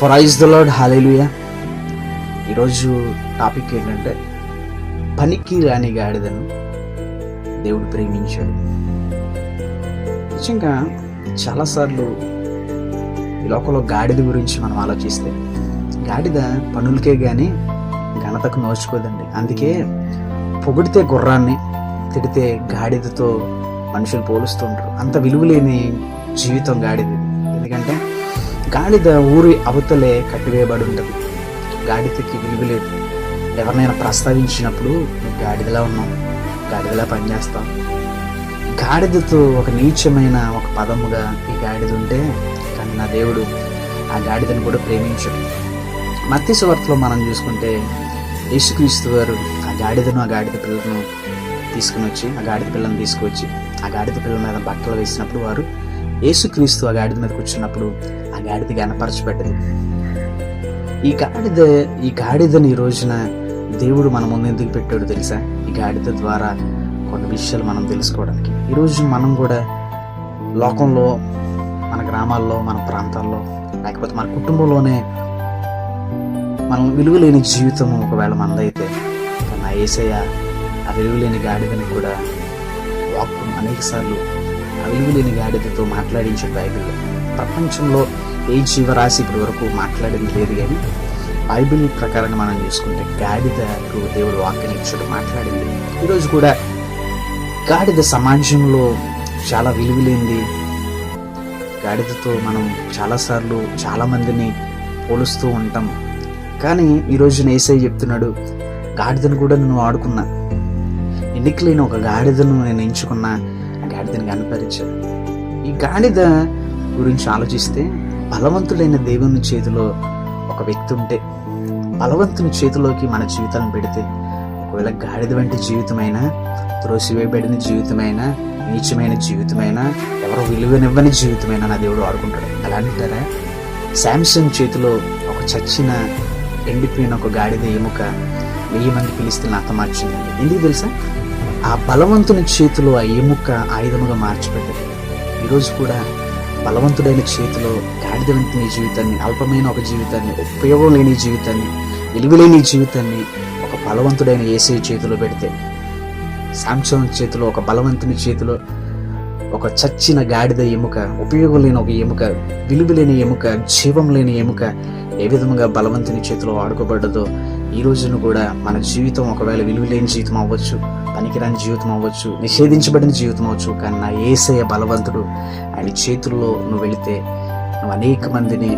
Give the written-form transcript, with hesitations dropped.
Praise the lord, హల్లెలూయా. ఈరోజు topic ఏంటంటే పనికి రాని గాడిదను దేవుడు ప్రేమించాడు. నిజంగా చాలాసార్లు ఈ లోకంలో గాడిద గురించి మనం ఆలోచిస్తే గాడిద పనులకే కానీ ఘనతకు నోచుకోదండి. అందుకే పొగిడితే గుర్రాన్ని, తిడితే గాడిదతో మనుషులు పోలుస్తుంటారు. అంత విలువలేని జీవితం గాడిది. ఎందుకంటే గాడిద ఊరి అవతలే కట్టివేయబడి ఉంటుంది. గాడిదకి విలువ లేదు. ఎవరినైనా ప్రస్తావించినప్పుడు నువ్వు గాడిదలా ఉన్నావు, గాడిదలా పనిచేస్తావు. గాడిదతో ఒక నీచమైన ఒక పదముగా ఈ గాడిద ఉంటే, కానీ నా దేవుడు ఆ గాడిదను కూడా ప్రేమించాడు. మత్తయి సువార్తలో మనం చూసుకుంటే యేసుక్రీస్తు వారు ఆ గాడిదను, ఆ గాడిద పిల్లను తీసుకుని వచ్చి, ఆ గాడిద పిల్లను తీసుకువచ్చి ఆ గాడిద పిల్లల మీద బట్టలు వేసినప్పుడు వారు యేసుక్రీస్తు ఆ గాడిద మీద కూర్చున్నప్పుడు ఆ గాడిద గనపరచబడ్డది. ఈ గాడిదని ఈ రోజున దేవుడు మన ముందు ఎందుకు పెట్టాడు తెలుసా? ఈ గాడిద ద్వారా కొన్ని విషయాలు మనం తెలుసుకోవడానికి. ఈరోజు మనం కూడా లోకంలో, మన గ్రామాల్లో, మన ప్రాంతాల్లో, లేకపోతే మన కుటుంబంలోనే మనం విలువలేని జీవితము ఒకవేళ మనదైతే, నా యేసయ్య ఆ విలువలేని గాడిదని కూడా వాక్కు అనేక సార్లు ఆ విలువలేని గాడిదతో మాట్లాడించాడు బైబిల్లో. ప్రపంచంలో ఏ జీవరాశి ఇప్పటి వరకు మాట్లాడింది లేదు, కానీ బైబిల్ ప్రకారంగా మనం చూసుకుంటే గాడిదకు దేవుడు వాక్యనిచ్చాడు, మాట్లాడింది. ఈరోజు కూడా గాడిద సమాజంలో చాలా విలువలేంది. గాడిదతో మనం చాలాసార్లు చాలామందిని పోలుస్తూ ఉంటాం. కానీ ఈరోజు యేసయ్య చెప్తున్నాడు, గాడిదను కూడా నేను వాడుకున్నా, ఎన్నికలేని ఒక గాడిదను నేను ఎంచుకున్నా, ఆ గాడిదని కనపరిచాను. ఈ గాడిద గురించి ఆలోచిస్తే, బలవంతుడైన దేవుని చేతిలో ఒక వ్యక్తి ఉంటే, బలవంతుని చేతిలోకి మన జీవితాలను పెడితే, ఒకవేళ గాడిద వంటి జీవితమైనా, త్రోసివేయబడిన జీవితమైనా, నీచమైన జీవితమైనా, ఎవరో విలువనివ్వని జీవితమైనా నా దేవుడు ఆడుకుంటాడు. అలా అంటారా? శాంసంగ్ చేతిలో ఒక చచ్చిన ఎండిపోయిన ఒక గాడిద ఎముక 1000 మంది ఫిలిష్తీయులను హతమార్చిందండి. ఎందుకు తెలుసా? ఆ బలవంతుని చేతిలో ఆ ఎముక ఆయుధముగా మార్చిపెట్టదు. ఈరోజు కూడా బలవంతుడైన చేతిలో గాడిద వంటి నీ జీవితాన్ని, అల్పమైన ఒక జీవితాన్ని, ఉపయోగం లేని జీవితాన్ని, విలువలేని జీవితాన్ని ఒక బలవంతుడైన యేసయ్య చేతిలో పెడితే, శాంసంగ్ చేతిలో, ఒక బలవంతుని చేతిలో ఒక చచ్చిన గాడిద ఎముక, ఉపయోగం లేని ఒక ఎముక, విలువలేని ఎముక, జీవం లేని ఎముక ఏ విధముగా బలవంతుని చేతిలో వాడుకోబడ్డదో, ఈ రోజును కూడా మన జీవితం ఒకవేళ విలువలేని జీవితం అవ్వచ్చు, పనికిరాని జీవితం అవ్వచ్చు, నిషేధించబడిన జీవితం అవ్వచ్చు, కానీ నా యేసయ్య బలవంతుడు. ఆయన చేతుల్లో నువ్వు వెళితే నువ్వు అనేక మందిని